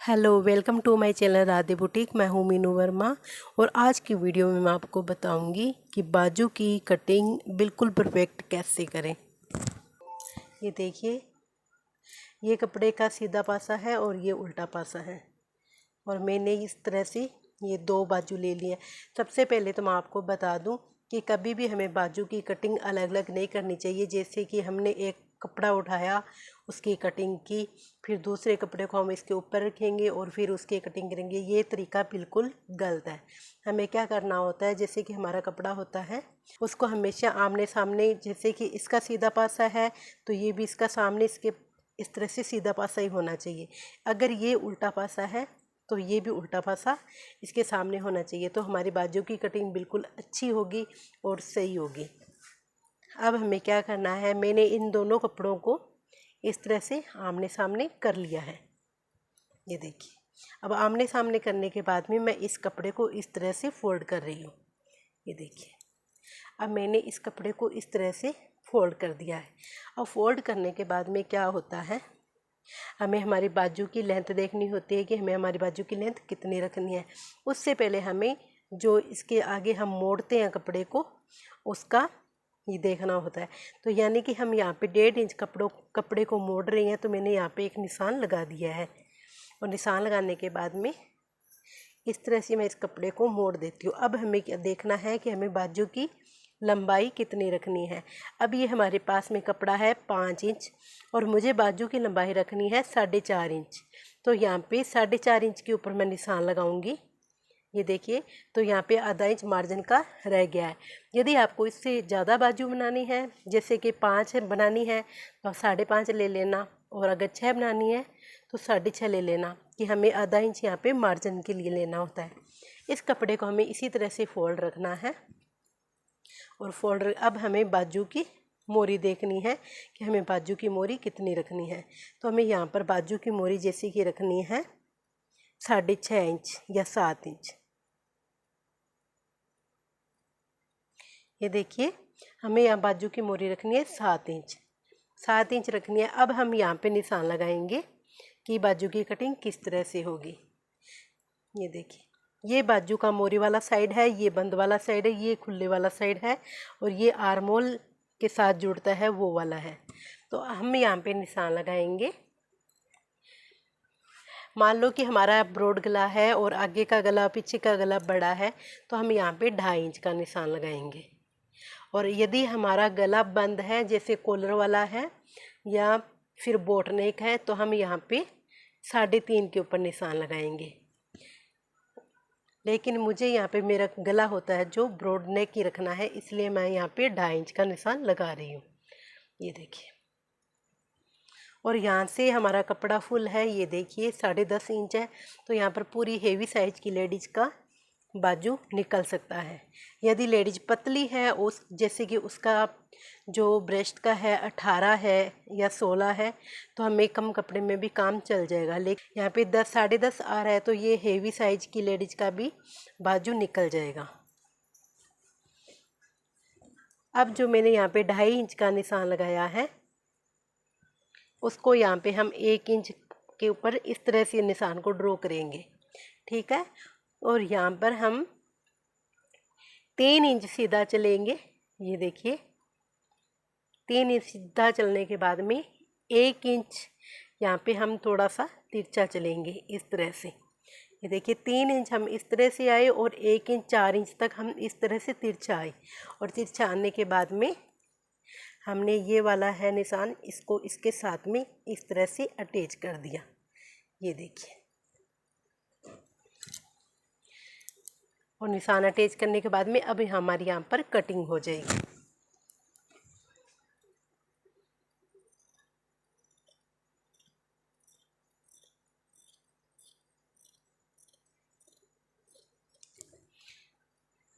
Hello, welcome to my channel Radhe boutique. मैं हूँ मीनू वर्मा और आज की वीडियो में मैं आपको बताऊंगी कि बाजू की कटिंग बिल्कुल परफेक्ट कैसे करें। ये देखिए, ये कपड़े का सीधा पासा है और ये उल्टा पासा है और मैंने इस तरह से ये दो बाजू ले लिए। सबसे पहले तो मैं आपको बता दूं कि कभी भी हमें बाजू की कटिंग अलग अलग नहीं करनी चाहिए। जैसे कि हमने एक कपड़ा उठाया, उसकी कटिंग की, फिर दूसरे कपड़े को हम इसके ऊपर रखेंगे और फिर उसकी कटिंग करेंगे, ये तरीका बिल्कुल गलत है। हमें क्या करना होता है, जैसे कि हमारा कपड़ा होता है उसको हमेशा आमने सामने, जैसे कि इसका सीधा पासा है तो ये भी इसका सामने, इसके इस तरह से सीधा पासा ही होना चाहिए। अगर ये उल्टा पासा है तो ये भी उल्टा पासा इसके सामने होना चाहिए, तो हमारी बाजू की कटिंग बिल्कुल अच्छी होगी और सही होगी। अब हमें क्या करना है, मैंने इन दोनों कपड़ों को इस तरह से आमने सामने कर लिया है। ये देखिए, अब आमने सामने करने के बाद में मैं इस कपड़े को इस तरह से फोल्ड कर रही हूँ। ये देखिए, अब मैंने इस कपड़े को इस तरह से फोल्ड कर दिया है। अब फोल्ड करने के बाद में क्या होता है, हमें हमारी बाजू की लेंथ देखनी होती है कि हमें हमारी बाजू की लेंथ कितनी रखनी है। उससे पहले हमें जो इसके आगे हम मोड़ते हैं कपड़े को, उसका ये देखना होता है। तो यानी कि हम यहाँ पे 1.5 इंच कपड़े को मोड़ रहे हैं, तो मैंने यहाँ पे एक निशान लगा दिया है और निशान लगाने के बाद में इस तरह से मैं इस कपड़े को मोड़ देती हूँ। अब हमें क्या देखना है कि हमें बाजू की लंबाई कितनी रखनी है। अब ये हमारे पास में कपड़ा है 5 इंच और मुझे बाजू की लंबाई रखनी है 4.5 इंच। तो यहाँ पे 4.5 इंच के ऊपर मैं निशान लगाऊंगी। ये देखिए, तो यहाँ पे आधा इंच मार्जिन का रह गया है। यदि आपको इससे ज़्यादा बाजू बनानी है, जैसे कि 5 बनानी है तो 5.5 ले लेना, और अगर 6 बनानी है तो 6.5 ले लेना, कि हमें आधा इंच यहाँ पे मार्जिन के लिए लेना होता है। इस कपड़े को हमें इसी तरह से फोल्ड रखना है और फोल्डर, अब हमें बाजू की मोरी देखनी है कि हमें बाजू की मोरी कितनी रखनी है। तो हमें यहाँ पर बाजू की मोरी जैसी कि रखनी है 6.5 इंच या 7 इंच। ये देखिए, हमें यहाँ बाजू की मोरी रखनी है 7 इंच, 7 इंच रखनी है। अब हम यहाँ पे निशान लगाएंगे कि बाजू की कटिंग किस तरह से होगी। ये देखिए, ये बाजू का मोरी वाला साइड है, ये बंद वाला साइड है, ये खुले वाला साइड है और ये आर्मोल के साथ जुड़ता है वो वाला है। तो हम यहाँ पे निशान लगाएंगे। मान लो कि हमारा ब्रॉड गला है और आगे का गला पीछे का गला बड़ा है, तो हम यहाँ पे 2.5 इंच का निशान लगाएंगे। और यदि हमारा गला बंद है, जैसे कॉलर वाला है या फिर बोट नेक है, तो हम यहाँ पे 3.5 के ऊपर निशान लगाएंगे। लेकिन मुझे यहाँ पे मेरा गला होता है जो ब्रॉड नेक ही रखना है, इसलिए मैं यहाँ पे 2.5 इंच का निशान लगा रही हूँ। ये देखिए, और यहाँ से हमारा कपड़ा फुल है, ये देखिए 10.5 इंच है, तो यहाँ पर पूरी हेवी साइज की लेडीज का बाजू निकल सकता है। यदि लेडीज पतली है, उस जैसे कि उसका जो ब्रेस्ट का है 18 है या 16 है, तो हमें कम कपड़े में भी काम चल जाएगा। लेकिन यहाँ पे 10 आ रहा है, तो ये हेवी साइज की लेडीज का भी बाजू निकल जाएगा। अब जो मैंने यहाँ पे 2.5 इंच का निशान लगाया है, उसको यहाँ पे हम 1 इंच के ऊपर इस तरह से निशान को ड्रॉ करेंगे, ठीक है। और यहाँ पर हम 3 इंच सीधा चलेंगे। ये देखिए, 3 इंच सीधा चलने के बाद में 1 इंच यहाँ पे हम थोड़ा सा तिरछा चलेंगे इस तरह से। ये देखिए, 3 इंच हम इस तरह से आए और 1 इंच 4 इंच तक हम इस तरह से तिरछा आए। और तिरछा आने के बाद में हमने ये वाला है निशान, इसको इसके साथ में इस तरह से अटैच कर दिया। ये देखिए, और निशान अटैच करने के बाद में अब हमारी यहाँ पर कटिंग हो जाएगी।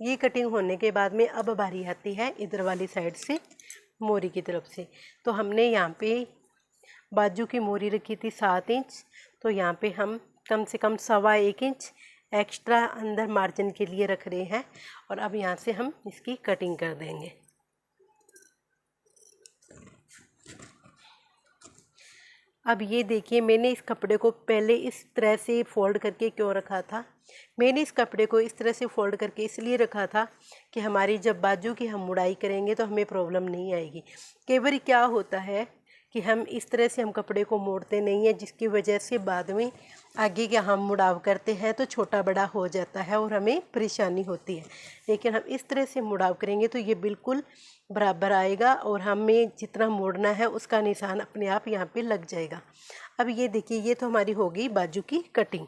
ये कटिंग होने के बाद में अब बारी आती है इधर वाली साइड से मोरी की तरफ से। तो हमने यहाँ पे बाजू की मोरी रखी थी 7 इंच, तो यहाँ पे हम कम से कम 1.25 इंच एक्स्ट्रा अंदर मार्जिन के लिए रख रहे हैं। और अब यहाँ से हम इसकी कटिंग कर देंगे। अब ये देखिए, मैंने इस कपड़े को पहले इस तरह से फ़ोल्ड करके क्यों रखा था। मैंने इस कपड़े को इस तरह से फ़ोल्ड करके इसलिए रखा था कि हमारी जब बाजू की हम मुड़ाई करेंगे तो हमें प्रॉब्लम नहीं आएगी। कई बार क्या होता है कि हम इस तरह से हम कपड़े को मोड़ते नहीं हैं, जिसकी वजह से बाद में आगे का हम मुड़ाव करते हैं तो छोटा बड़ा हो जाता है और हमें परेशानी होती है। लेकिन हम इस तरह से मुड़ाव करेंगे तो ये बिल्कुल बराबर आएगा और हमें जितना मोड़ना है उसका निशान अपने आप यहाँ पे लग जाएगा। अब ये देखिए, ये तो हमारी हो गई बाजू की कटिंग।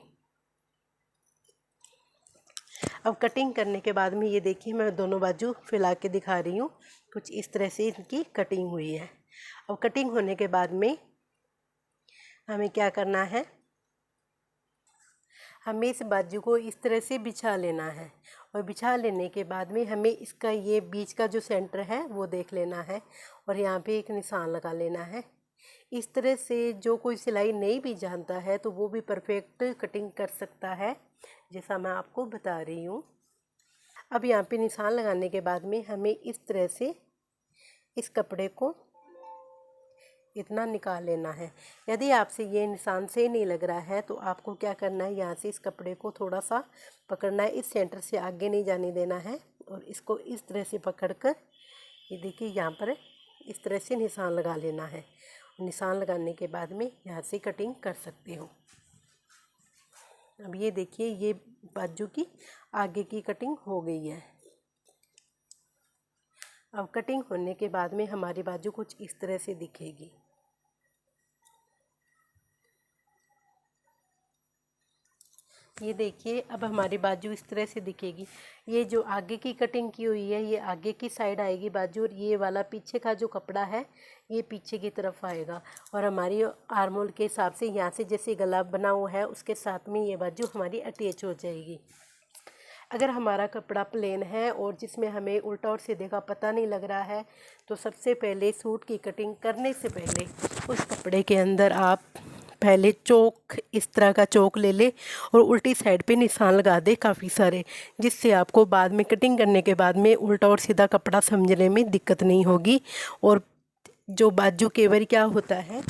अब कटिंग करने के बाद में ये देखिए, मैं दोनों बाजू फैला के दिखा रही हूँ। कुछ इस तरह से इनकी कटिंग हुई है। अब कटिंग होने के बाद में हमें क्या करना है, हमें इस बाजू को इस तरह से बिछा लेना है और बिछा लेने के बाद में हमें इसका ये बीच का जो सेंटर है वो देख लेना है और यहाँ पे एक निशान लगा लेना है। इस तरह से जो कोई सिलाई नहीं भी जानता है तो वो भी परफेक्ट कटिंग कर सकता है, जैसा मैं आपको बता रही हूँ। अब यहाँ पे निशान लगाने के बाद में हमें इस तरह से इस कपड़े को इतना निकाल लेना है। यदि आपसे ये निशान से नहीं लग रहा है तो आपको क्या करना है, यहाँ से इस कपड़े को थोड़ा सा पकड़ना है, इस सेंटर से आगे नहीं जाने देना है और इसको इस तरह से पकड़कर ये देखिए यहाँ पर इस तरह से निशान लगा लेना है। निशान लगाने के बाद में यहाँ से कटिंग कर सकते हो। अब ये देखिए, ये बाजू की आगे की कटिंग हो गई है। अब कटिंग होने के बाद में हमारी बाजू कुछ इस तरह से दिखेगी। ये देखिए, अब हमारी बाजू इस तरह से दिखेगी। ये जो आगे की कटिंग की हुई है ये आगे की साइड आएगी बाजू, और ये वाला पीछे का जो कपड़ा है ये पीछे की तरफ आएगा। और हमारी आर्मोल के हिसाब से यहाँ से जैसे गला बना हुआ है उसके साथ में ये बाजू हमारी अटैच हो जाएगी। अगर हमारा कपड़ा प्लेन है और जिसमें हमें उल्टा और सीधे का पता नहीं लग रहा है तो सबसे पहले सूट की कटिंग करने से पहले उस कपड़े के अंदर आप पहले चौक, इस तरह का चौक ले ले और उल्टी साइड पे निशान लगा दे काफ़ी सारे, जिससे आपको बाद में कटिंग करने के बाद में उल्टा और सीधा कपड़ा समझने में दिक्कत नहीं होगी। और जो बाजू कई बार क्या होता है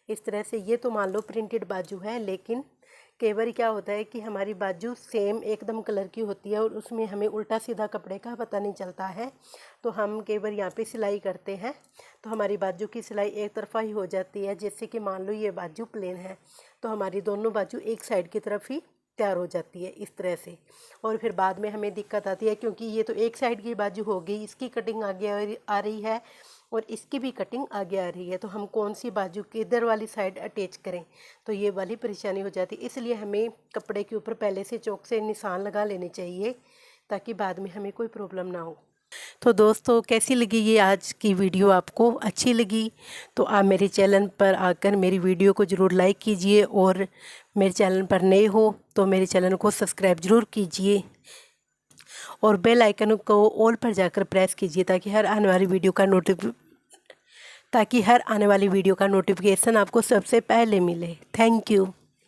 इस तरह से, ये तो मान लो प्रिंटेड बाजू है, लेकिन कई बार क्या होता है कि हमारी बाजू सेम एकदम कलर की होती है और उसमें हमें उल्टा सीधा कपड़े का पता नहीं चलता है। तो हम कई बार यहाँ पे सिलाई करते हैं तो हमारी बाजू की सिलाई एक तरफा ही हो जाती है। जैसे कि मान लो ये बाजू प्लेन है तो हमारी दोनों बाजू एक साइड की तरफ ही तैयार हो जाती है इस तरह से, और फिर बाद में हमें दिक्कत आती है क्योंकि ये तो एक साइड की बाजू हो गई, इसकी कटिंग आगे आ रही है और इसकी भी कटिंग आगे आ रही है, तो हम कौन सी बाजू किधर वाली साइड अटैच करें, तो ये वाली परेशानी हो जाती है। इसलिए हमें कपड़े के ऊपर पहले से चौक से निशान लगा लेने चाहिए ताकि बाद में हमें कोई प्रॉब्लम ना हो। तो दोस्तों, कैसी लगी ये आज की वीडियो? आपको अच्छी लगी तो आप मेरे चैनल पर आकर मेरी वीडियो को ज़रूर लाइक कीजिए, और मेरे चैनल पर नए हो तो मेरे चैनल को सब्सक्राइब ज़रूर कीजिए और बेल आइकन को ऑल पर जाकर प्रेस कीजिए ताकि हर आने वाली वीडियो का नोटिफिकेशन आपको सबसे पहले मिले। Thank you.